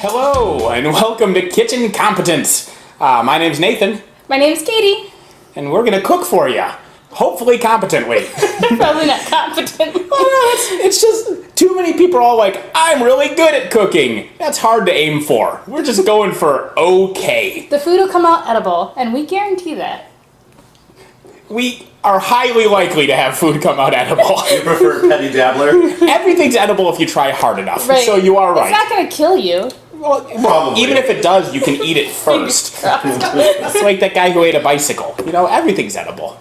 Hello, and welcome to Kitchen Competence. My name's Nathan. My name's Katie. And we're going to cook for you. Hopefully competently. Probably not competent. Well, no, it's just too many people are all like, I'm really good at cooking. That's hard to aim for. We're just going for okay. The food will come out edible, and we guarantee that. We are highly likely to have food come out edible. You prefer petty dabbler? Everything's edible if you try hard enough. Right. So you are right. It's not going to kill you. Well, Probably. even if it does, you can eat it first. It's like that guy who ate a bicycle. You know, everything's edible.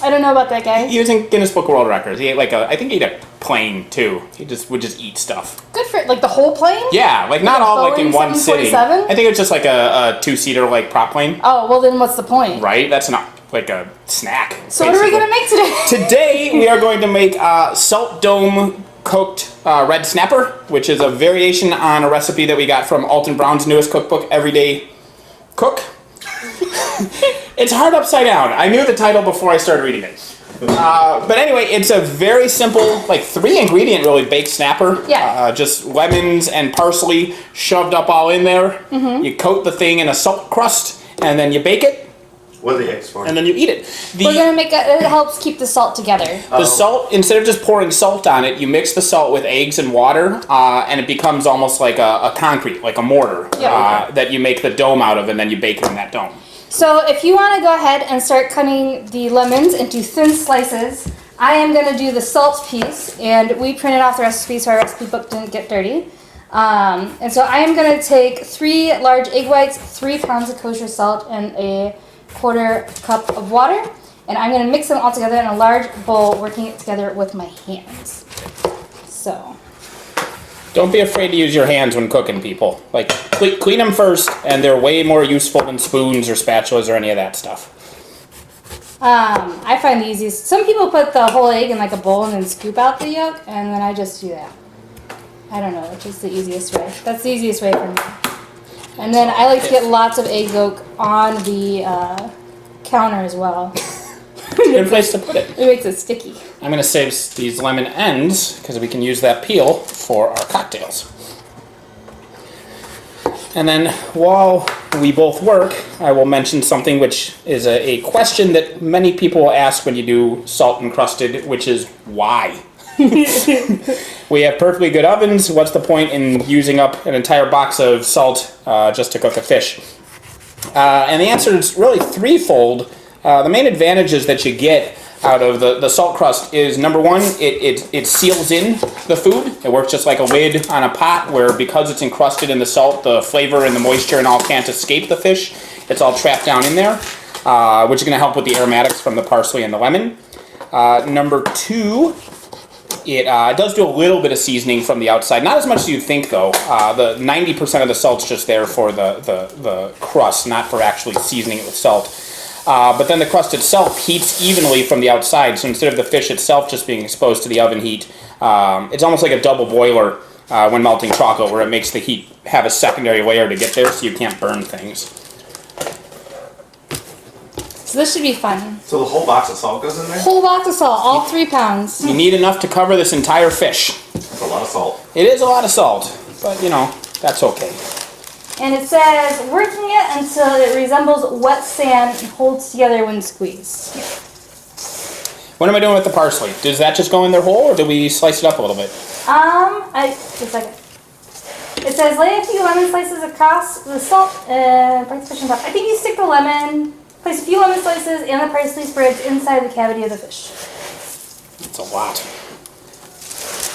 I don't know about that guy. He was in Guinness Book of World Records. He ate I think he ate a plane too. He would just eat stuff. Good for like the whole plane? Yeah, like not all like in one sitting. 747? I think it was just like a two-seater like prop plane. Oh, well then what's the point? Right? That's not like a snack. So what are we going to make today? Today we are going to make salt dome cooked red snapper, which is a variation on a recipe that we got from Alton Brown's newest cookbook, Everyday Cook. It's hard upside down. I knew the title before I started reading it. But anyway, it's a very simple, like 3-ingredient really baked snapper. Yeah. Just lemons and parsley shoved up all in there. Mm-hmm. You coat the thing in a salt crust, and then you bake it. What are the eggs for? And then you eat it. We're going to make it helps keep the salt together. The salt, instead of just pouring salt on it, you mix the salt with eggs and water, and it becomes almost like a concrete, like a mortar, that you make the dome out of, and then you bake it in that dome. So if you want to go ahead and start cutting the lemons into thin slices, I am going to do the salt piece, and we printed off the recipe so our recipe book didn't get dirty. And so I am going to take 3 large egg whites, 3 pounds of kosher salt, and a 1/4 cup of water, and I'm going to mix them all together in a large bowl, working it together with my hands. So. Don't be afraid to use your hands when cooking, people. Like, clean them first, and they're way more useful than spoons or spatulas or any of that stuff. I find the easiest. Some people put the whole egg in like a bowl and then scoop out the yolk, and then I just do that. I don't know, it's just the easiest way. That's the easiest way for me. And then I like to get lots of egg yolk on the counter as well. Good place to put it. It makes it sticky. I'm going to save these lemon ends, because we can use that peel for our cocktails. And then, while we both work, I will mention something which is a question that many people will ask when you do salt encrusted, which is why? We have perfectly good ovens. What's the point in using up an entire box of salt just to cook a fish? And the answer is really threefold. The main advantages that you get out of the salt crust is, number one, it seals in the food. It works just like a lid on a pot, where because it's encrusted in the salt, the flavor and the moisture and all can't escape the fish. It's all trapped down in there, which is going to help with the aromatics from the parsley and the lemon. Number two, it does do a little bit of seasoning from the outside. Not as much as you think, though. The 90% of the salt's just there for the crust, not for actually seasoning it with salt. But then the crust itself heats evenly from the outside, so instead of the fish itself just being exposed to the oven heat, it's almost like a double boiler when melting chocolate, where it makes the heat have a secondary layer to get there so you can't burn things. So this should be fun. So the whole box of salt goes in there? Whole box of salt, all 3 pounds. You need enough to cover this entire fish. That's a lot of salt. It is a lot of salt, but you know, that's okay. And it says, working it until it resembles wet sand and holds together when squeezed. What am I doing with the parsley? Does that just go in there whole, or do we slice it up a little bit? Just a second. It says, lay a few lemon slices across the salt and break the fish on top. I think you stick the lemon, place a few lemon slices and the parsley spreads inside the cavity of the fish. It's a lot.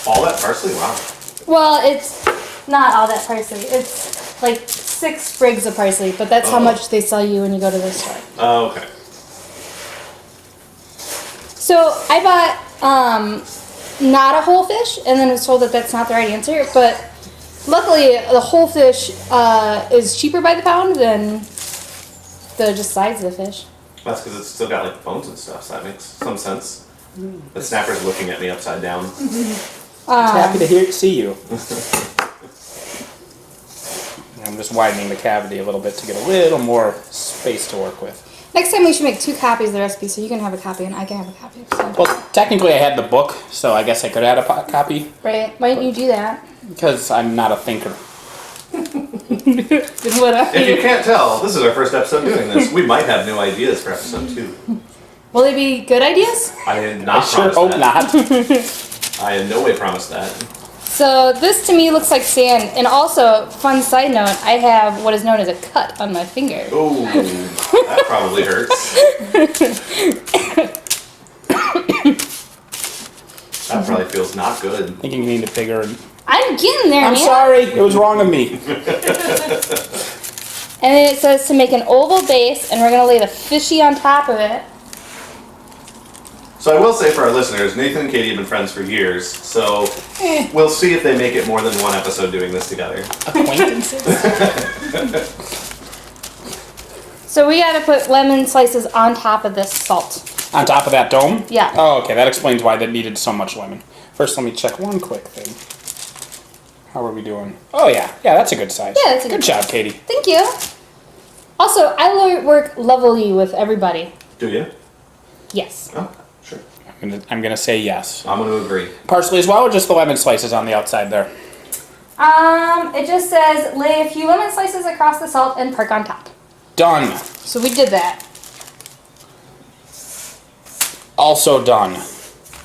All that parsley? Wow. Well, it's not all that parsley. It's like 6 sprigs of parsley, but that's how much they sell you when you go to the store. Oh, okay. So I bought not a whole fish, and then was told that that's not the right answer. But luckily, the whole fish is cheaper by the pound than the just sides of the fish. That's because it's still got like bones and stuff, so that makes some sense. The snapper's looking at me upside down. Happy to see you. I'm just widening the cavity a little bit to get a little more space to work with. Next time we should make 2 copies of the recipe, so you can have a copy and I can have a copy. So. Well, technically I had the book, so I guess I could add a copy. Right. Why didn't you do that? Because I'm not a thinker. Whatever. If you can't tell, this is our first episode doing this. We might have new ideas for episode 2. Will they be good ideas? I did not I sure promise hope that. not. I in no way promised that. So this to me looks like sand. And also, fun side note, I have what is known as a cut on my finger. Oh, that probably hurts. That probably feels not good. I think you need to figure. I'm getting there, I'm man. sorry. It was wrong of me. And then it says to make an oval base, and we're going to lay the fishy on top of it. So I will say for our listeners, Nathan and Katie have been friends for years, so we'll see if they make it more than one episode doing this together. Acquaintances? So we got to put lemon slices on top of this salt. On top of that dome? Yeah. Oh, okay. That explains why that needed so much lemon. First, let me check one quick thing. How are we doing? Oh, yeah. Yeah, that's a good size. Yeah, that's a good job, Katie. Thank you. Also, I work levelly with everybody. Do you? Yes. Oh, sure. I'm gonna say yes. I'm going to agree. Parsley as well, or just the lemon slices on the outside there? It just says lay a few lemon slices across the salt and perk on top. Done. So we did that. Also done.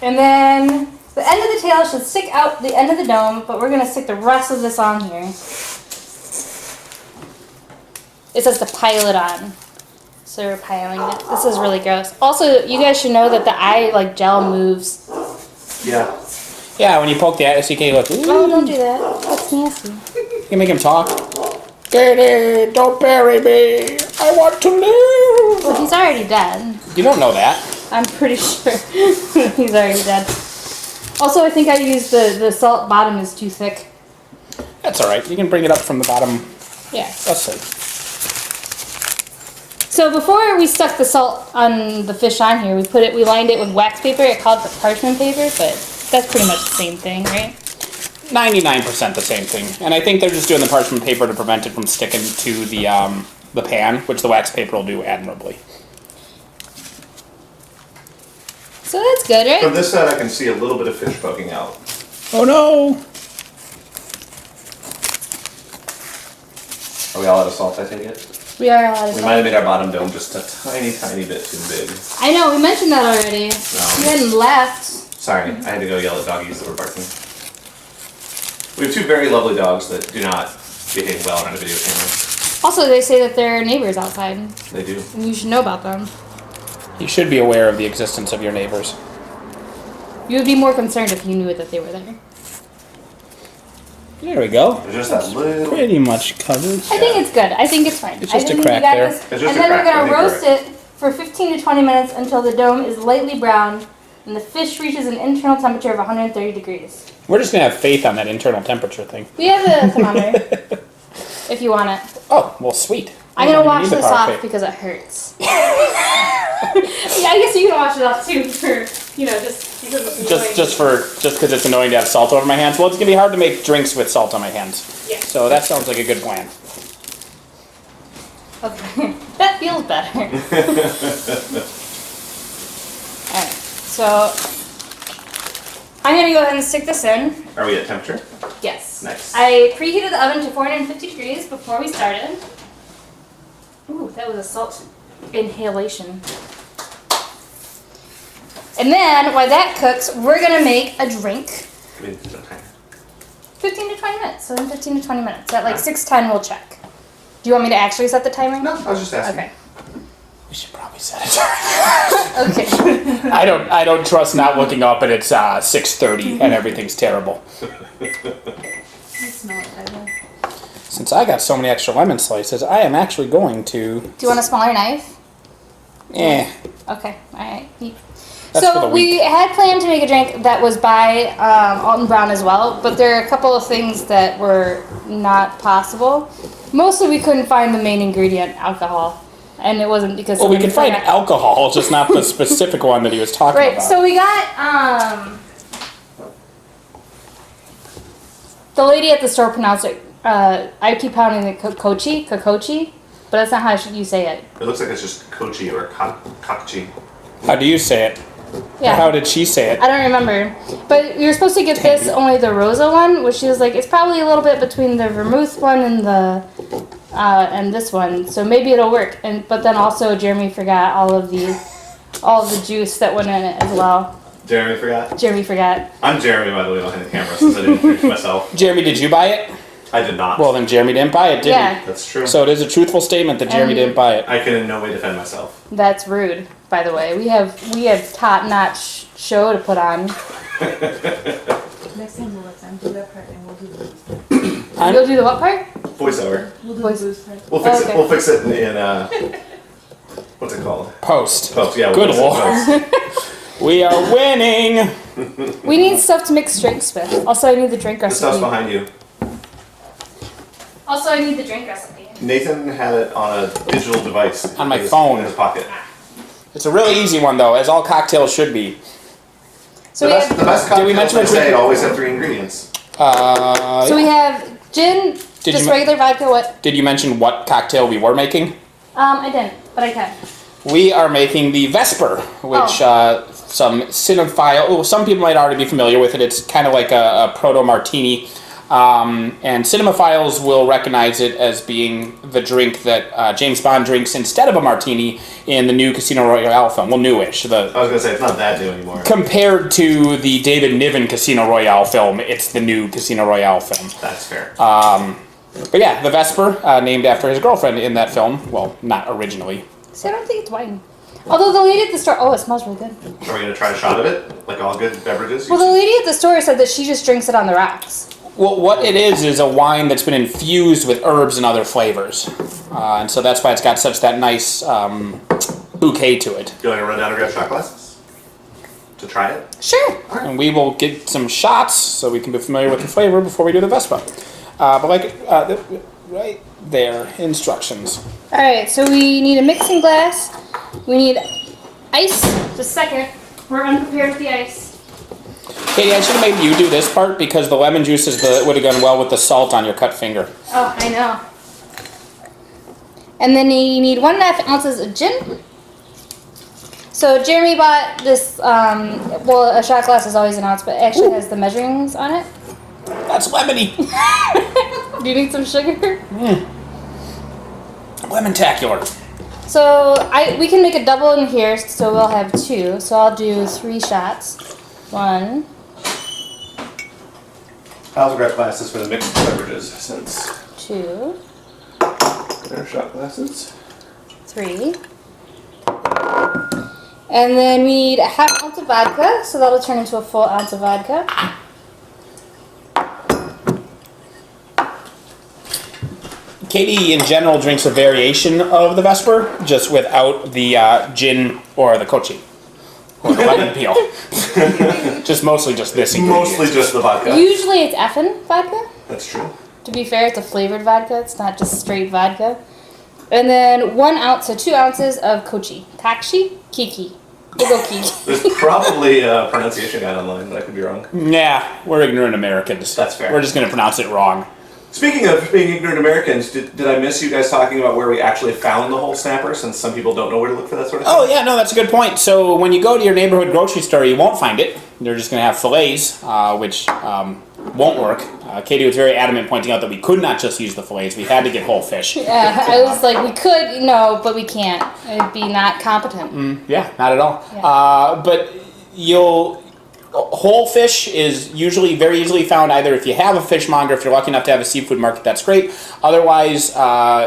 And then the end of the tail should stick out the end of the dome, but we're going to stick the rest of this on here. It says to pile it on. So we're piling it. This is really gross. Also, you guys should know that the eye gel moves. Yeah. Yeah, when you poke the eye, so you can look. Oh, don't do that. That's nasty. You can make him talk. Katie, don't bury me. I want to live. Well, he's already dead. You don't know that. I'm pretty sure he's already dead. Also, I think I used the salt bottom is too thick. That's all right. You can bring it up from the bottom. Yeah. Let's see. So before we stuck the salt on the fish on here, we lined it with wax paper. It called it parchment paper, but that's pretty much the same thing, right? 99% the same thing. And I think they're just doing the parchment paper to prevent it from sticking to the pan, which the wax paper will do admirably. So that's good, From right? this side, I can see a little bit of fish poking out. Oh no! Are we all out of salt, I take it? We are allowed to We might have made our bottom dome just a tiny, tiny bit too big. I know, we mentioned that already. No. You hadn't left. Sorry, I had to go yell at doggies that were barking. We have two very lovely dogs that do not behave well on a video camera. Also, they say that there are neighbors outside, They do. and you should know about them. You should be aware of the existence of your neighbors. You would be more concerned if you knew that they were there. There we go. There's just that little... Pretty much covered. I think it's good. I think it's fine. It's just I a think crack we got there. this. It's just And a then we're crack. I gonna think roast you're it for 15 to 20 minutes until the dome is lightly browned and the fish reaches an internal temperature of 130 degrees. We're just gonna have faith on that internal temperature thing. We have a thermometer if you want it. Oh, well, sweet. I'm We gonna don't wash need the this power off faith. because it hurts. Yeah, I guess you can wash it off too for, just because it's annoying. Just because it's annoying to have salt over my hands. Well, it's gonna be hard to make drinks with salt on my hands. Yeah. So that sounds like a good plan. Okay, that feels better. Alright, so I'm gonna go ahead and stick this in. Are we at temperature? Yes. Nice. I preheated the oven to 450 degrees before we started. Ooh, that was a salt inhalation. And then, while that cooks, we're gonna make a drink. I mean, no time. 15 to 20 minutes. So in 15 to 20 minutes. At like 6:10, we'll check. Do you want me to actually set the timer? No, I was just asking. Okay. We should probably set it. Okay. I don't trust not looking up and it's 6:30 and everything's terrible. I smell it, by the way. Since I got so many extra lemon slices, I am actually going to. Do you want a smaller knife? Eh. Okay. All right. That's for the So we week. had planned to make a drink that was by Alton Brown as well, but there are a couple of things that were not possible. Mostly we couldn't find the main ingredient, alcohol, and it wasn't because. Well, we can somebody find forgot. alcohol, just not the specific one that he was talking Right. about. So we got the lady at the store pronounced it. I keep pounding it kokochi, but that's not how you say it. It looks like it's just kochi or kakchi. How do you say it? Yeah. How did she say it? I don't remember. But you're supposed to get this, only the Rosa one, which is like, it's probably a little bit between the vermouth one and this one. So maybe it'll work. But then also Jeremy forgot all of the juice that went in it as well. Jeremy forgot? Jeremy forgot. I'm Jeremy, by the way, behind the camera, since I didn't introduce myself. Jeremy, did you buy it? I did not. Well, then Jeremy didn't buy it, did Yeah. he? That's true. So it is a truthful statement that Jeremy didn't buy it. I can in no way defend myself. That's rude, by the way. We have top-notch show to put on. Next time we'll let them do that part and we'll do the booze part. You'll do the what part? Voiceover. We'll do Voice- the booze part. We'll fix Okay. it. We'll fix it in what's it called? Post. Post. Yeah. Good fix it in lord. post. We are winning. We need stuff to mix drinks with. Also, I need the drink The stuff's recipe. behind you. Also, I need the drink recipe. Nathan had it on a digital device. On my in his- phone. In his pocket. It's a really easy one though, as all cocktails should be. So the we best have cocktails, we mention I which say, we- always have 3 ingredients. so we have gin, Did just you- regular vodka. What? Did you mention what cocktail we were making? I didn't, but I can. We are making the Vesper, which some cinephile, some people might already be familiar with it. It's kind of like a proto martini, and cinemaphiles will recognize it as being the drink that James Bond drinks instead of a martini in the new Casino Royale film. Well, newish. I was gonna say it's not that new anymore. Compared to the David Niven Casino Royale film, it's the new Casino Royale film. That's fair. But yeah, the Vesper, named after his girlfriend in that film. Well, not originally. See, I don't think it's wine. Although the lady at the store, oh, it smells really good. Are we gonna try a shot of it, like all good beverages? Well, the lady at the store said that she just drinks it on the rocks. Well, what it is a wine that's been infused with herbs and other flavors. And so that's why it's got such that nice bouquet to it. You want to run down and grab shot glasses to try it? Sure. And we will get some shots so we can be familiar with the flavor before we do the Vespa. But like, right there, instructions. All right, so we need a mixing glass. We need ice. Just a second. We're unprepared with the ice. Katie, I should have made you do this part because the lemon juice would have gone well with the salt on your cut finger. Oh, I know. And then you need 1.5 ounces of gin. So Jeremy bought this, well, a shot glass is always an ounce, but it actually has the measurings on it. That's lemony. Do you need some sugar? Lemon-tacular. So we can make a double in here, so we'll have 2. So I'll do 3 shots. 1. I'll grab glasses for the mixed beverages since 2. they're shot glasses. 3. And then we need 1/2 ounce of vodka, so that'll turn into a full ounce of vodka. Katie, in general, drinks a variation of the Vesper, just without the gin or the kochi. Or the lemon peel. Just mostly just this ingredient. Mostly just the vodka. Usually it's effin vodka. That's true. To be fair, it's a flavored vodka. It's not just straight vodka. And then 1 ounce, so 2 ounces of kochi. Takshi? Kiki. We'll go kiki. There's probably a pronunciation guide online, but I could be wrong. Nah, we're ignorant Americans. That's fair. We're just going to pronounce it wrong. Speaking of being ignorant Americans, did I miss you guys talking about where we actually found the whole snapper, since some people don't know where to look for that sort of thing? Oh, yeah, no, that's a good point. So when you go to your neighborhood grocery store, you won't find it. They're just going to have fillets, which won't work. Katie was very adamant pointing out that we could not just use the fillets. We had to get whole fish. Yeah, I was like, we could, no, but we can't. It'd be not competent. Yeah, not at all. Yeah. But whole fish is usually very easily found either if you have a fishmonger, if you're lucky enough to have a seafood market, that's great. Otherwise,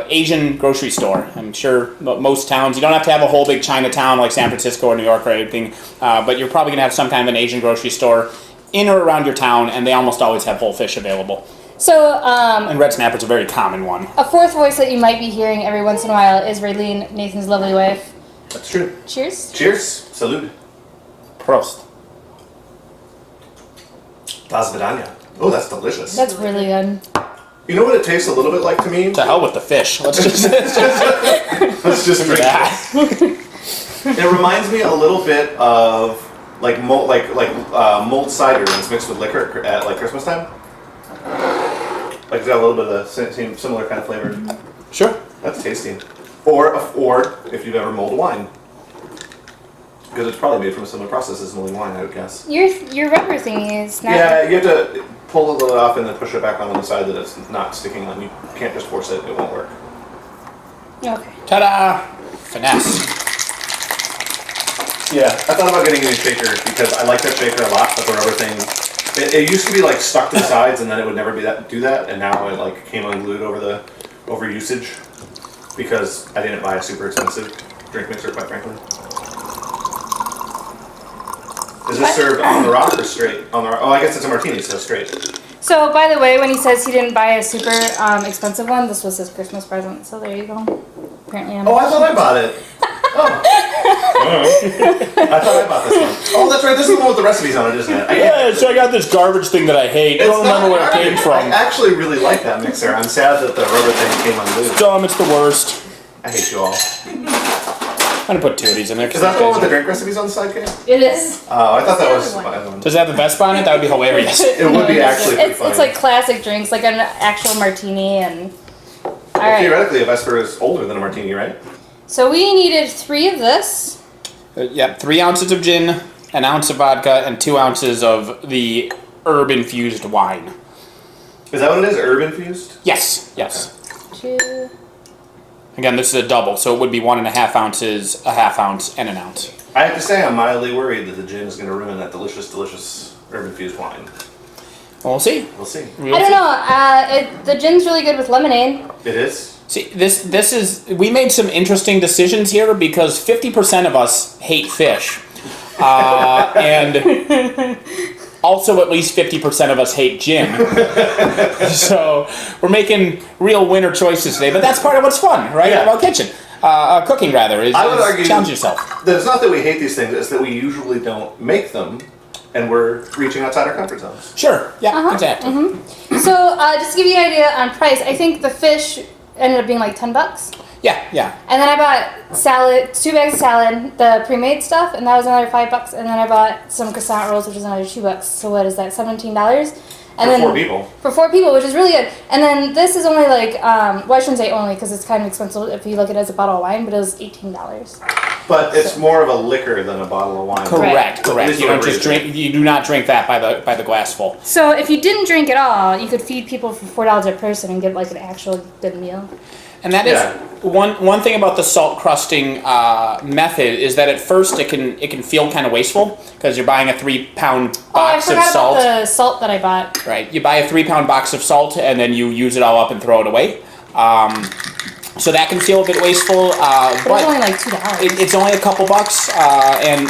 Asian grocery store. I'm sure most towns, you don't have to have a whole big Chinatown like San Francisco or New York or anything, but you're probably going to have some kind of an Asian grocery store in or around your town, and they almost always have whole fish available. So, And red snapper's a very common one. a fourth voice that you might be hearing every once in a while is Raylene, Nathan's lovely wife. That's true. Cheers. Cheers. Salud. Prost. Das Vidania. Oh, that's delicious. That's really good. You know what it tastes a little bit like to me? To hell with the fish. Let's just Let's just drink that. It reminds me a little bit of like malt cider when it's mixed with liquor at like Christmas time. Like it's got a little bit of the same similar kind of flavor. Sure. That's tasty. Or if you've ever mulled wine. Because it's probably made from a similar process as mulling wine, I would guess. Your rubber thingy is not. Yeah, you have to pull the lid off and then push it back on the side that it's not sticking on. You can't just force it; it won't work. Okay. Ta-da! Finesse. Yeah, I thought about getting a new shaker because I like that shaker a lot, but the rubber thing, it used to be like stuck to the sides and then it would never do that, and now it like came unglued over usage because I didn't buy a super expensive drink mixer, quite frankly. Is this served on the rock or straight? On the rock? Oh, I guess it's a martini, so straight. So, by the way, when he says he didn't buy a super expensive one, this was his Christmas present. So there you go. Apparently, I'm. Oh, I thought I bought it. Oh. I thought I bought this one. Oh, that's right. This is the one with the recipes on it, isn't it? Yeah, so I got this garbage thing that I hate. I don't remember where it came from. I actually really like that mixer. I'm sad that the rubber thing came unglued. Dumb, it's the worst. I hate you all. I'm gonna put two of these in there. Is that the one with the drink recipes on the side, Kate? It is. Oh, I thought that was the other one. Does it have the Vespa on it? That would be hilarious. It would be actually pretty funny. It's like classic drinks, like an actual martini, and. All right. Theoretically, a Vesper is older than a martini, right? So we needed 3 of this. Yep, 3 ounces of gin, an ounce of vodka, and 2 ounces of the herb-infused wine. Is that what it is? Herb infused? Yes, yes. 2. Again, this is a double, so it would be 1.5 ounces, a half ounce, and an ounce. I have to say, I'm mildly worried that the gin is going to ruin that delicious, delicious herb infused wine. Well, we'll see. We'll see. I don't know. The gin's really good with lemonade. It is? See, this is, we made some interesting decisions here because 50% of us hate fish. And also at least 50% of us hate gin. So we're making real winner choices today, but that's part of what's fun, right? Yeah. About cooking rather, is I would argue challenge yourself. that it's not that we hate these things, it's that we usually don't make them, and we're reaching outside our comfort zones. Sure, yeah, exactly. So just to give you an idea on price, I think the fish ended up being like $10. Yeah. And then I bought salad, 2 bags of salad, the pre-made stuff, and that was another $5. And then I bought some croissant rolls, which is another $2. So what is that? $17. And For 4 people. For 4 people, which is really good. And then this is only like, well, I shouldn't say only because it's kind of expensive if you look at it as a bottle of wine, but it was $18. But it's more of a liquor than a bottle of wine. Correct. At least You don't whatever just it is. drink. You do not drink that by the glassful. So if you didn't drink at all, you could feed people for $4 a person and get like an actual good meal. And that is Yeah. one thing about the salt crusting method is that at first it can feel kind of wasteful because you're buying a 3-pound box I of forgot salt. about the salt that I bought. Right, you buy a 3-pound box of salt and then you use it all up and throw it away. So that can feel a bit wasteful, But it's but only like $2. it's only a couple bucks. And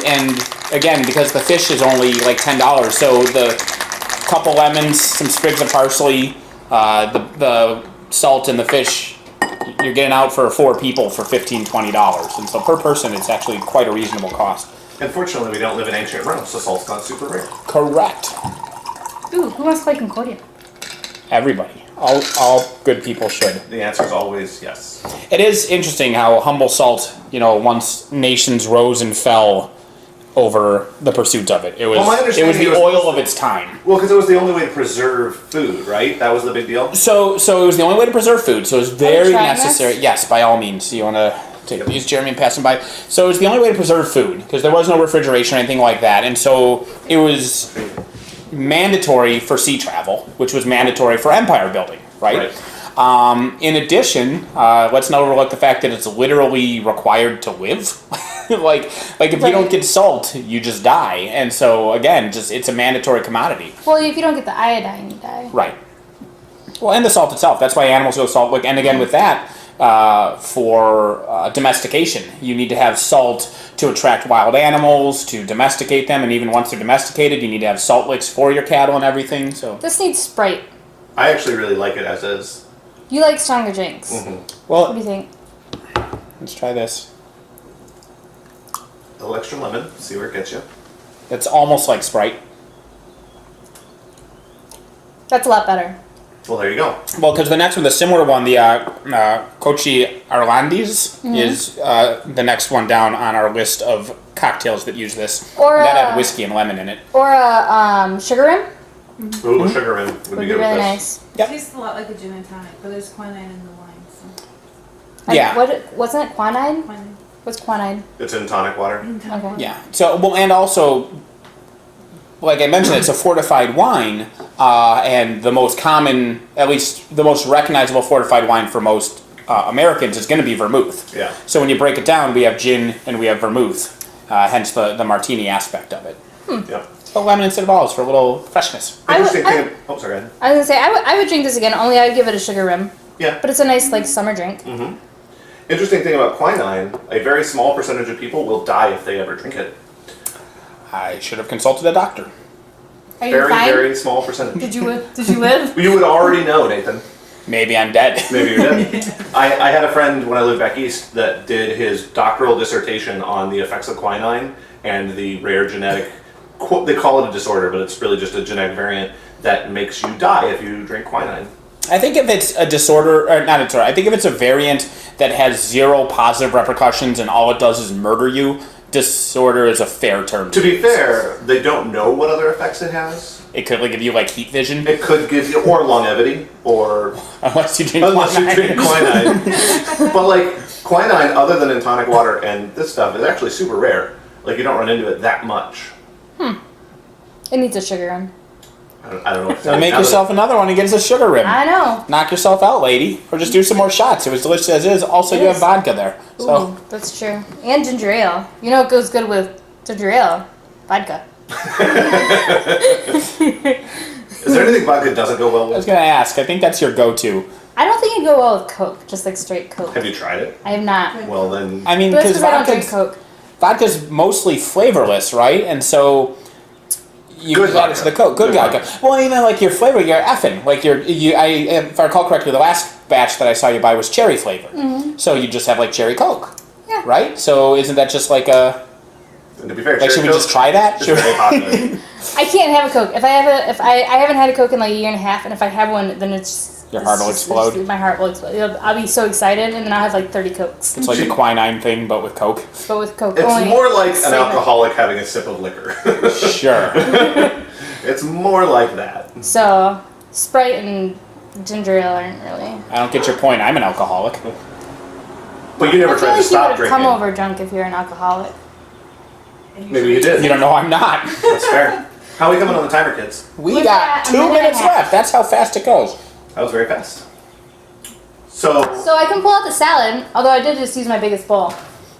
again, because the fish is only like $10, so the couple lemons, some sprigs of parsley, the salt and the fish. You're getting out for 4 people for $15, $20. And so per person, it's actually quite a reasonable cost. Unfortunately, we don't live in ancient Rome, so salt's not super rare. Correct. Ooh, who wants to play Concordia? Everybody. All good people should. The answer is always yes. It is interesting how humble salt, once nations rose and fell over the pursuit of it. It was, Well, my it was understanding the was- oil of its time. Well, because it was the only way to preserve food, right? That was the big deal. So it was the only way to preserve food. So it was very trying necessary. this? Yes, by all means. You want to take these, Jeremy, and pass them by. So it was the only way to preserve food because there was no refrigeration or anything like that. And so it was mandatory for sea travel, which was mandatory for empire building, right? In addition, let's not overlook the fact that it's literally required to live. like if you don't get salt, you just die. And so again, it's a mandatory commodity. Well, if you don't get the iodine, you die. Right. Well, and the salt itself. That's why animals go salt. And again, with that, for domestication, you need to have salt to attract wild animals, to domesticate them, and even once they're domesticated, you need to have salt licks for your cattle and everything. So This needs Sprite. I actually really like it as is. You like stronger drinks. Mm-hmm. What do well, you think? let's try this. A little extra lemon, see where it gets you. It's almost like Sprite. That's a lot better. Well, there you go. Well, because the next one, the similar one, the Cochi Arlandis, is the next one down on our list of cocktails that use this. Or, that had whiskey and lemon in it. Or a sugar rim Ooh, sugar in would would be be good really with this. nice. Yep. It tastes a lot like a gin and tonic, but there's quinine in the wine. So Like, Yeah. Wasn't it quinine? quinine. What's quinine? It's in tonic water. Okay. Yeah. So, well, and also, like I mentioned, it's a fortified wine, and the most common, at least the most recognizable fortified wine for most Americans is going to be vermouth. Yeah. So when you break it down, we have gin and we have vermouth, hence the martini aspect of it. Yep. But lemon instead of olives for a little freshness. Interesting thing. Oh, sorry. Go ahead. I was gonna say I would drink this again. Only I'd give it a sugar rim. Yeah. But it's a nice like summer drink. Interesting thing about quinine: a very small percentage of people will die if they ever drink it. I should have consulted a doctor. Are you Very, fine? very small percentage. Did you live? You would already know, Nathan. Maybe I'm dead. Maybe you're dead. I had a friend when I lived back east that did his doctoral dissertation on the effects of quinine and the rare genetic, they call it a disorder, but it's really just a genetic variant that makes you die if you drink quinine. I think if it's a disorder, or not a disorder, I think if it's a variant that has zero positive repercussions and all it does is murder you, disorder is a fair term. To be fair, they don't know what other effects it has. It could like give you like heat vision, It could give you, or longevity, or unless you drink unless you quinine. drink quinine. But like quinine, other than in tonic water and this stuff, is actually super rare. Like you don't run into it that much. It needs a sugar rim. I don't know. What to So tell make you. yourself another one and get us a sugar rim. I know. Knock yourself out, lady. Or just do some more shots. It was delicious as is. Also, It you have is. vodka there. So Ooh, that's true. And ginger ale. You know what goes good with ginger ale? Vodka. Is there anything vodka doesn't go well I was with? going to ask. I think that's your go-to. I don't think it'd go well with Coke, just like straight Coke. Have you tried it? I have not. Well then, I mean, But that's because because I don't drink Coke. vodka's mostly flavorless, right? And so you Good add it to vodka. the Coke. Good Good vodka. Well, even like your flavor, you're effing. Like if I recall correctly, the last batch that I saw you buy was cherry flavor. So you just have like cherry Coke. Yeah. Right? So isn't that just like a and to be fair, like? Should we just try that? It's Should very we- popular. I can't have a Coke. If I haven't had a Coke in like a year and a half, and if I have one, then it's Your heart will explode. My heart will explode. I'll be so excited, and then I'll have like 30 Cokes. It's like the quinine thing, but with Coke. But with Coke, It's only more like an flavor. alcoholic having a sip of liquor. Sure. It's more like that. So Sprite and ginger ale aren't really. I don't get your point. I'm an alcoholic. But you never I feel tried to like you stop would have drinking. come over drunk if you're an alcoholic. Maybe you did. You don't know I'm not. That's fair. How are we coming on the timer, kids? We We've got got a 2 minute and a minutes half. left. That's how fast it goes. That was very fast. So, So I can pull out the salad, although I did just use my biggest bowl.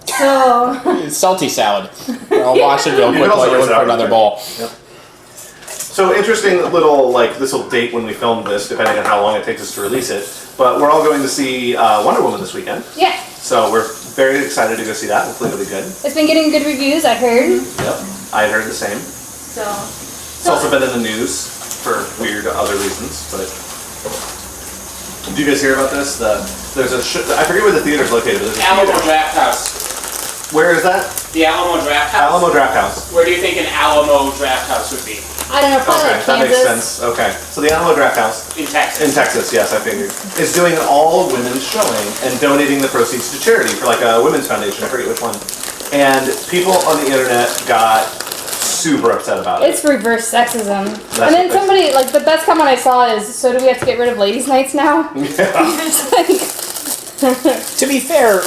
So It's salty salad. I'll wash it real You quick can also while you rinse look it for out another real bowl. so interesting little, like, this will date when we filmed this, depending on how long it takes us to release it. But we're all going to see Wonder Woman this weekend. yeah, So we're very excited to go see that. Hopefully it'll be good. it's been getting good reviews. I heard. Yep. I heard the same. So It's also been in the news for weird other reasons, but... Did you guys hear about this? There's a I forget where the theater's located, but there's a Alamo theater. Draft House. Where is that? The Alamo Draft House? Alamo Draft House. Where do you think an Alamo Draft House would be? I don't know, probably Okay, like that makes Kansas. sense. Okay. So the Alamo Draft House In Texas. in Texas, yes, I figured, is doing an all-women's showing and donating the proceeds to charity for like a women's foundation. I forget which one. And people on the internet got super upset about it. It's reverse sexism. That's and then what somebody, like, the best comment I saw is, so do we have to get rid of ladies' nights now? Yeah. It's like, To be fair,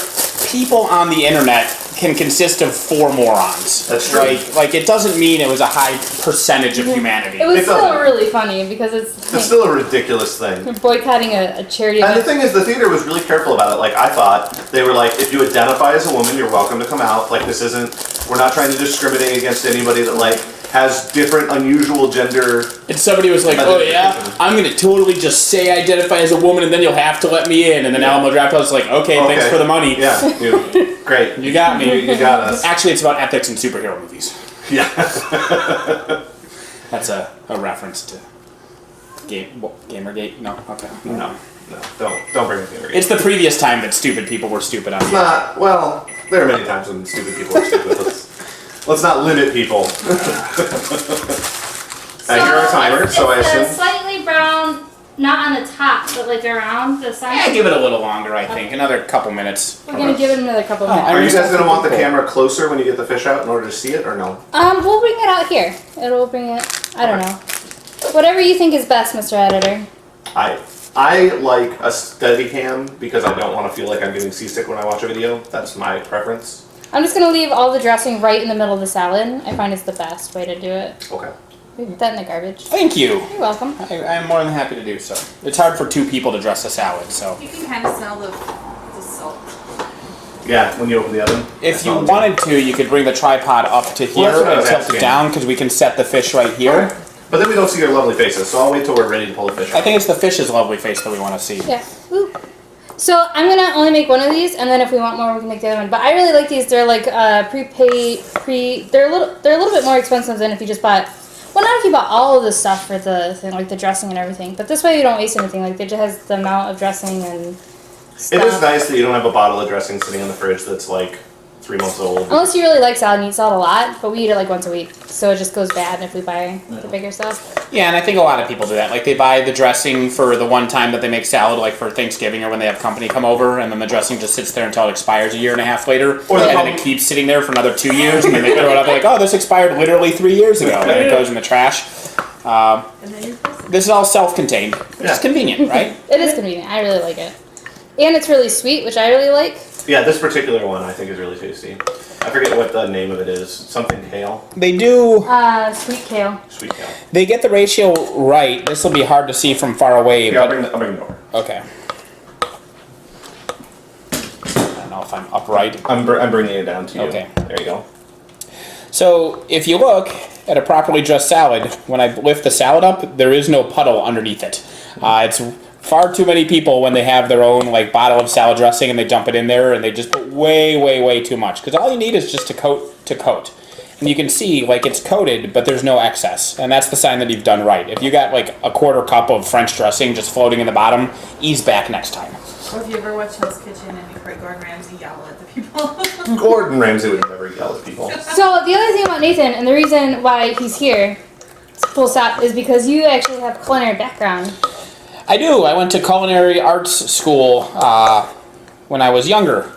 people on the internet can consist of 4 morons. That's true. Like it doesn't mean it was a high percentage of humanity. it was It still doesn't. really funny because it's It's still a ridiculous thing. you're boycotting a charity And the event. thing is, the theater was really careful about it. Like, I thought, they were like, if you identify as a woman, you're welcome to come out. Like, this isn't, we're not trying to discriminate against anybody that, like, has different, unusual gender. And somebody was like, "Oh yeah, I'm gonna totally just say I identify as a woman, and then you'll have to let me in." And then Alamo Draft House was like, "Okay, thanks for the money. Yeah, great. You got me. You got us. Actually, it's about ethics in superhero movies. Yeah. That's a reference to Gamergate. No, okay. No, don't bring it here. It's the previous time that stupid people were stupid on the internet. Not, well, there are many times when stupid people are stupid. Let's not limit people. I hear our timer, so I assume. slightly brown, not on the top, but like around the Yeah, side. give it a little longer, I think. Another couple minutes. We're gonna give it another couple Oh, minutes. Are you guys Cool. gonna want the camera closer when you get the fish out in order to see it, or no? We'll bring it out here. It'll bring it. I don't know. Whatever you think is best, Mr. Editor. I like a steady cam because I don't want to feel like I'm getting seasick when I watch a video. That's my preference. I'm just gonna leave all the dressing right in the middle of the salad. I find it's the best way to do it. Okay. We put that in the garbage. Thank you. You're welcome. I'm more than happy to do so. It's hard for 2 people to dress a salad, so. You can kind of smell the salt. Yeah, when you open the oven. If you wanted to, you could bring the tripod up to Well, here that's what I and was tilt it asking. down because we can set the fish right here. But then we don't see your lovely faces, so I'll wait till we're ready to pull the fish I out. think it's the fish's lovely face that we want to see. Yeah. Woo. So I'm gonna only make one of these, and then if we want more, we can make the other one. But I really like these. They're like They're a little bit more expensive than if you just bought. Well, not if you bought all of the stuff for the thing, like the dressing and everything. But this way you don't waste anything. Like it just has the amount of dressing and stuff. It is nice that you don't have a bottle of dressing sitting in the fridge that's like 3 months old. Unless you really like salad and eat salad a lot, but we eat it like once a week, so it just goes bad if we buy the bigger stuff. Yeah, and I think a lot of people do that. Like they buy the dressing for the one time that they make salad, like for Thanksgiving or when they have company come over, and then the dressing just sits there until it expires a year and a half later. Or the and then problem- it keeps sitting there for another 2 years, and then they throw it out. They're like, oh, this expired literally 3 years ago. And then it goes in the trash. And then you're pressing. This is all self-contained, which is Yeah. convenient, right? It is convenient. I really like it, and it's really sweet, which I really like. Yeah, this particular one I think is really tasty. I forget what the name of it is. Something kale. They do. Sweet kale. Sweet kale. They get the ratio right. This will be hard to see from far away, Yeah, I'll but bring it over. okay. I don't know if I'm upright. I'm bringing it down to you. Okay. There you go. So if you look at a properly dressed salad, when I lift the salad up, there is no puddle underneath it. It's far too many people when they have their own like bottle of salad dressing and they dump it in there and they just put way too much, because all you need is just to coat. And you can see like it's coated, but there's no excess, and that's the sign that you've done right. If you got like a quarter cup of French dressing just floating in the bottom, ease back next time. Or if you ever watch Hell's Kitchen and you heard Gordon Ramsay yell at the people. Gordon Ramsay would never yell at people. So the other thing about Nathan, and the reason why he's here, full stop, is because you actually have culinary background. I do. I went to culinary arts school when I was younger.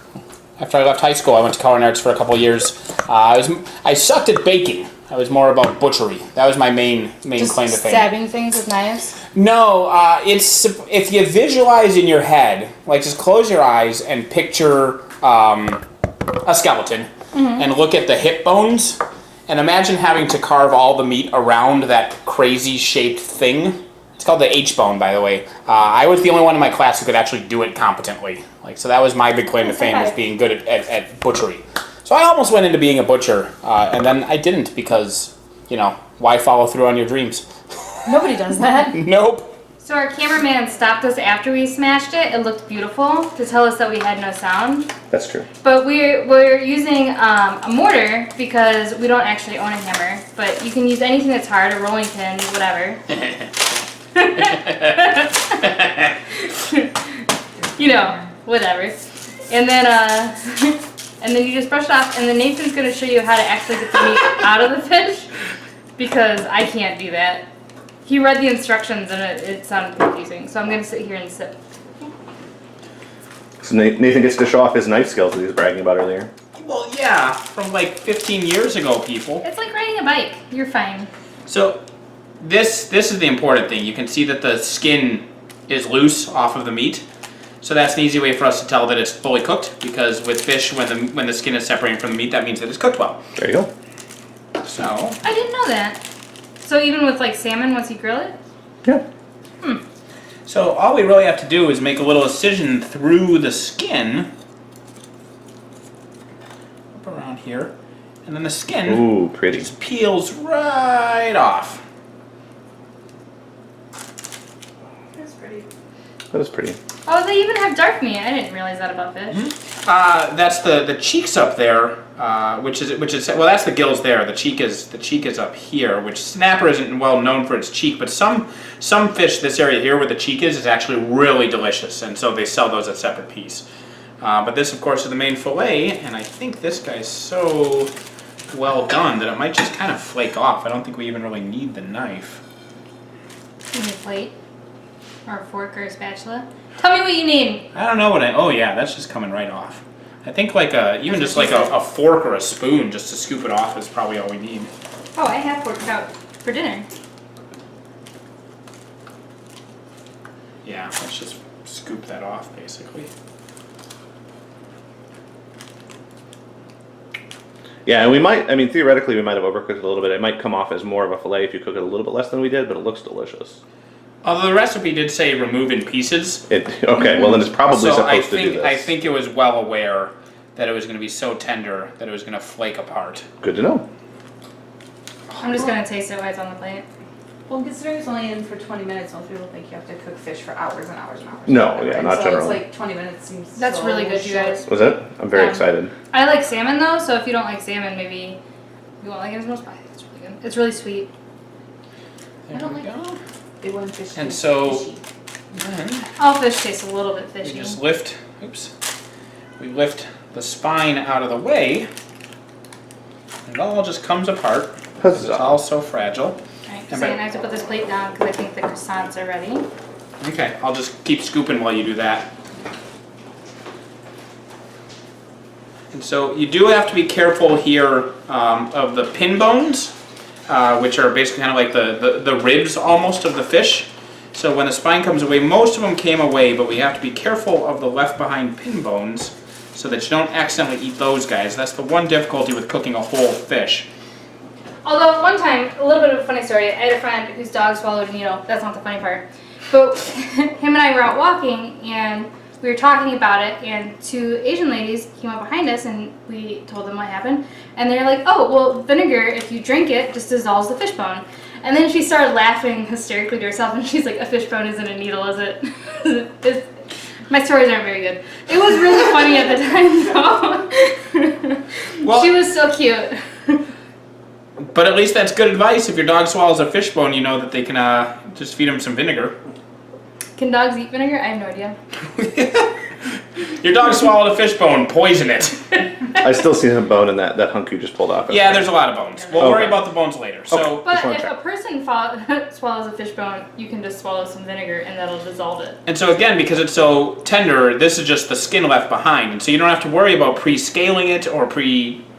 After I left high school, I went to culinary arts for a couple of years. I sucked at baking. I was more about butchery. That was my main Just claim to fame. stabbing things with knives. No, it's if you visualize in your head, like just close your eyes and picture a skeleton and look at the hip bones and imagine having to carve all the meat around that crazy shaped thing. It's called the H-bone, by the way. I was the only one in my class who could actually do it competently. Like, so that was my big claim to fame, was being good at butchery. So I almost went into being a butcher, and then I didn't because, you know, why follow through on your dreams? Nobody does that. Nope. So our cameraman stopped us after we smashed it. It looked beautiful to tell us that we had no sound. That's true. But we're using a mortar because we don't actually own a hammer. But you can use anything that's hard, a rolling pin, whatever. You know, whatever. And then and then you just brush it off. And then Nathan's gonna show you how to actually get the meat out of the fish, because I can't do that. He read the instructions and it sounded confusing. So I'm gonna sit here and sip. So Nathan gets to show off his knife skills that he was bragging about earlier. Well, yeah, from like 15 years ago, people. It's like riding a bike. You're fine. So this is the important thing. You can see that the skin is loose off of the meat. So that's an easy way for us to tell that it's fully cooked, because with fish, when the skin is separating from the meat, that means that it's cooked well. There you go. So I didn't know that. So even with like salmon, once you grill it? Yeah. So all we really have to do is make a little incision through the skin, up around here, and then the skin Ooh, pretty. just peels right off. That's pretty. That was pretty. Oh, they even have dark meat. I didn't realize that about fish. That's the cheeks up there, which is well, that's the gills there. The cheek is up here, which snapper isn't well known for its cheek, but some fish, this area here where the cheek is actually really delicious, and so they sell those at separate piece. But this, of course, is the main fillet, and I think this guy's so well done that it might just kind of flake off. I don't think we even really need the knife. You need a plate, or a fork, or a spatula. Tell me what you need. I don't know what oh yeah, that's just coming right off. I think like even just like a fork or a spoon just to scoop it off is probably all we need. Oh, I have forked out for dinner. Yeah, let's just scoop that off basically. Yeah, and we might, I mean, theoretically, we might have overcooked it a little bit. It might come off as more of a fillet if you cook it a little bit less than we did, but it looks delicious. Although the recipe did say remove in pieces. Okay, well then it's probably So supposed to do this. I think it was well aware that it was going to be so tender that it was going to flake apart. Good to know. I'm just gonna taste it while it's on the plate. Well, considering it's only in for 20 minutes, most people think you have to cook fish for hours and hours and hours. No, yeah, Right? not so generally. it's like 20 minutes seems That's so really good, you short. guys. Was it? I'm very Yeah. excited. I like salmon though, so if you don't like salmon, maybe you won't like it as much. But I think it's really good. It's really sweet. There I don't we like go. They want fish. And too so- fishy. Then All fish tastes a little bit we fishy. just lift, we lift the spine out of the way, and it all just comes apart. It's all so fragile. Alright, so I have to put this plate down because I think the croissants are ready. Okay, I'll just keep scooping while you do that. And so you do have to be careful here of the pin bones, which are basically kind of like the ribs almost of the fish. So when the spine comes away, most of them came away, but we have to be careful of the left behind pin bones so that you don't accidentally eat those guys. That's the one difficulty with cooking a whole fish. Although one time, a little bit of a funny story, I had a friend whose dog swallowed a needle. That's not the funny part. But him and I were out walking and we were talking about it, and two Asian ladies came up behind us and we told them what happened. And they're like, oh, well, vinegar, if you drink it, just dissolves the fish bone. And then she started laughing hysterically to herself and she's like, a fish bone isn't a needle, is it? My stories aren't very good. It was really funny at the time, though. Well- She was so cute. But at least that's good advice. If your dog swallows a fish bone, you know that they can just feed them some vinegar. Can dogs eat vinegar? I have no idea. Your dog swallowed a fish bone, poison it. I still see a bone in that hunk you just pulled off. Yeah, there's a lot of bones. We'll worry about the bones later. So, But Just wanna if check. a person swallows a fish bone, you can just swallow some vinegar and that'll dissolve it. and so again, because it's so tender, this is just the skin left behind, and so you don't have to worry about pre-scaling it or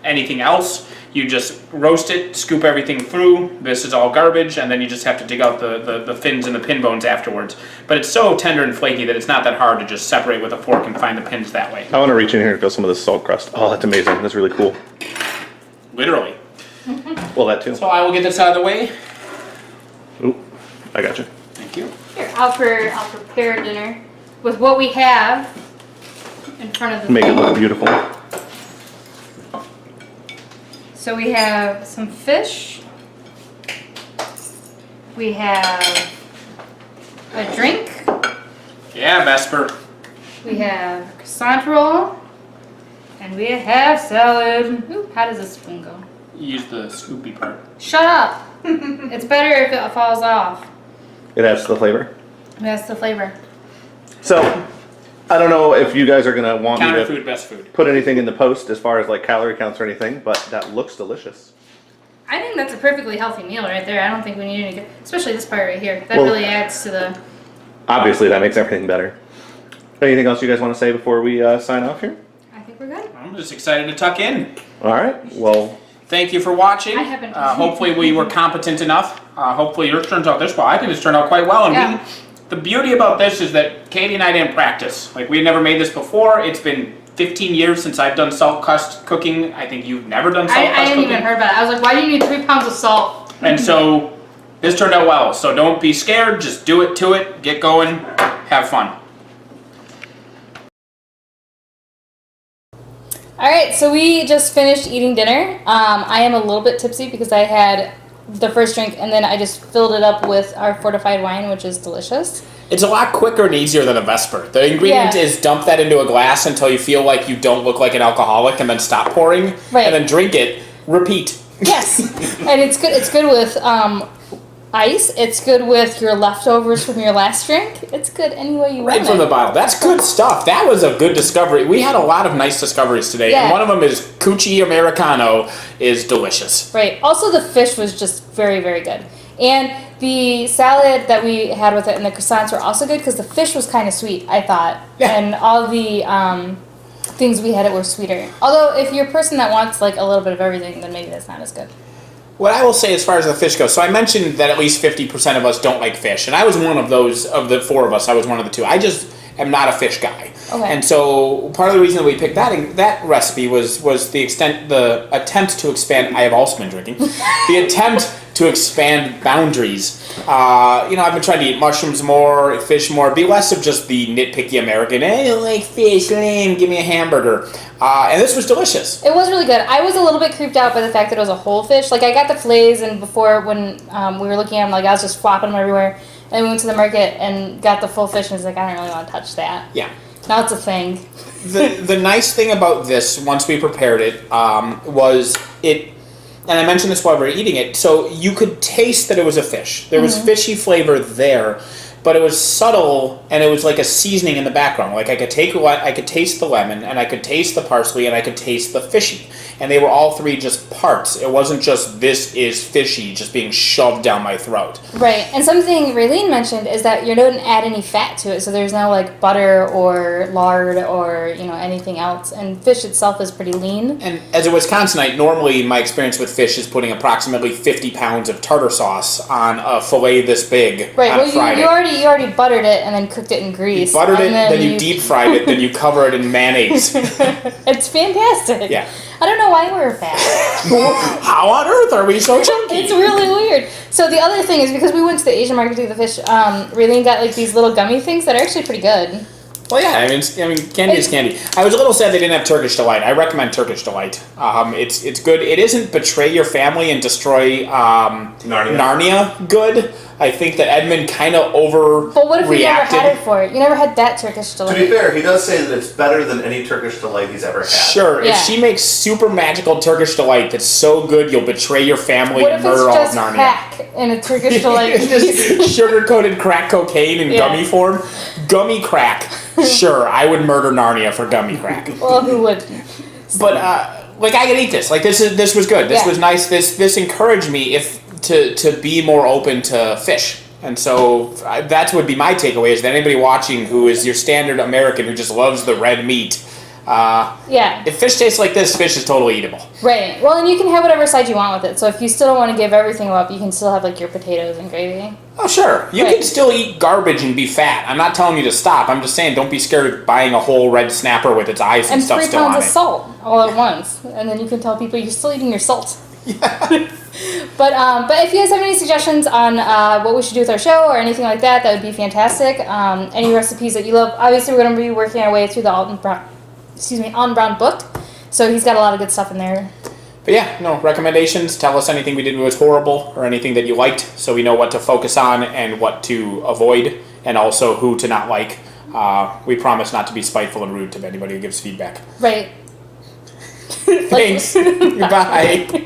anything else. You just roast it, scoop everything through. This is all garbage, and then you just have to dig out the fins and the pin bones afterwards. But it's so tender and flaky that it's not that hard to just separate with a fork and find the pins that way. I want to reach in here and feel some of this salt crust. Oh, that's amazing. That's really cool. Literally. Well, that too. So I will get this out of the way. Ooh, I got you. Thank you. Here, I'll prepare dinner with what we have in front of the Make it plate. look beautiful. So we have some fish. We have a drink. Yeah, Vesper. We have croissant roll. And we have salad. Ooh, how does this spoon go? Use the scoopy part. Shut up! It's better if it falls off. It adds to the flavor. That's the flavor. So, I don't know if you guys are gonna want me Counter to food, best food. put anything in the post as far as like calorie counts or anything, but that looks delicious. I think that's a perfectly healthy meal right there. I don't think we need any, especially this part right here. That Well- really adds to the. Obviously, that makes everything better. Anything else you guys want to say before we sign off here? I think we're good. I'm just excited to tuck in. All right. Well, Thank you for watching. I haven't- Hopefully we were competent enough. Hopefully yours turns out this well. I think it's turned out quite well. And Yeah. the beauty about this is that Katie and I didn't practice. Like, we had never made this before. It's been 15 years since I've done salt crust cooking. I think you've never done salt I crust hadn't cooking. even heard about it. I was like, why do you need 3 pounds of salt? And so this turned out well. So don't be scared. Just do it to it. Get going. Have fun. All right, so we just finished eating dinner. I am a little bit tipsy because I had the first drink and then I just filled it up with our fortified wine, which is delicious. It's a lot quicker and easier than a Vesper. The ingredient Yeah. is dump that into a glass until you feel like you don't look like an alcoholic and then stop pouring. Right. And then drink it. Repeat. Yes, and it's good. It's good with ice. It's good with your leftovers from your last drink. It's good any way you Right want from it. the bottle. That's good stuff. That was a good discovery. We had a lot of nice discoveries today. Yeah. And one of them is Cucci Americano is delicious. Right. Also, the fish was just very, very good. And the salad that we had with it and the croissants were also good because the fish was kind of sweet, I thought. Yeah. And all the things we had it were sweeter. Although, if you're a person that wants like a little bit of everything, then maybe that's not as good. What I will say as far as the fish goes, so I mentioned that at least 50% of us don't like fish. And I was one of those, of the four of us, I was one of the two. I just am not a fish guy. Okay. And so part of the reason that we picked that recipe was the attempt to expand. I have also been drinking. The attempt to expand boundaries. I've been trying to eat mushrooms more, fish more, be less of just the nitpicky American, I don't like fish, lame, give me a hamburger. And this was delicious. It was really good. I was a little bit creeped out by the fact that it was a whole fish. Like, I got the fillets, and before when we were looking at them, like, I was just flopping them everywhere. And we went to the market and got the full fish, and I was like, I don't really want to touch that. Yeah. Now it's a thing. The nice thing about this, once we prepared it, was it. And I mentioned this while we were eating it, so you could taste that it was a fish. There was fishy flavor there, but it was subtle, and it was like a seasoning in the background. Like I could taste the lemon, and I could taste the parsley, and I could taste the fishy. And they were all three just parts. It wasn't just, this is fishy, just being shoved down my throat. Right, and something Raylene mentioned is that you don't add any fat to it, so there's no like butter or lard or anything else. And fish itself is pretty lean. And as a Wisconsinite, normally my experience with fish is putting approximately 50 pounds of tartar sauce on a fillet this big Right, on well Friday. you already buttered it and then cooked it in grease. You buttered it, and then you deep fried it, then you cover it in mayonnaise. It's fantastic. Yeah. I don't know why we're fat. How on earth are we so chunky? It's really weird. So the other thing is, because we went to the Asian market to get the fish, Raylene got like these little gummy things that are actually pretty good. Well, yeah, I mean, candy is candy. I was a little sad they didn't have Turkish Delight. I recommend Turkish Delight. It's good. It isn't betray your family and destroy Narnia good. I think that Edmund kind of overreacted. But what if you never had it for it? You never had that Turkish To Delight. be fair, he does say that it's better than any Turkish Delight he's ever had. Sure, Yeah. if she makes super magical Turkish Delight that's so good you'll betray your family What and if it's murder all of just Narnia. crack in a Turkish Delight? It's just sugar-coated crack cocaine in Yeah. gummy form. Gummy crack. Sure, I would murder Narnia for gummy crack. Well, who wouldn't? But I could eat this. Like this was good. This Yeah. was nice. This encouraged me to be more open to fish. And so that would be my takeaway: is that anybody watching who is your standard American who just loves the red meat, Yeah. if fish tastes like this, fish is totally eatable. Right. Well, and you can have whatever side you want with it. So if you still don't want to give everything up, you can still have like your potatoes and gravy. Oh, sure. You Right. can still eat garbage and be fat. I'm not telling you to stop. I'm just saying don't be scared of buying a whole red snapper with its eyes and And stuff 3 still pounds on of it. salt all at once, and then you can tell people you're still eating your salt. But if you guys have any suggestions on what we should do with our show or anything like that, that would be fantastic. Any recipes that you love. Obviously, we're going to be working our way through the Alton Brown book, so he's got a lot of good stuff in there. But yeah, no, recommendations. Tell us anything we did was horrible or anything that you liked so we know what to focus on and what to avoid and also who to not like. We promise not to be spiteful and rude to anybody who gives feedback. Right. Thanks. Goodbye.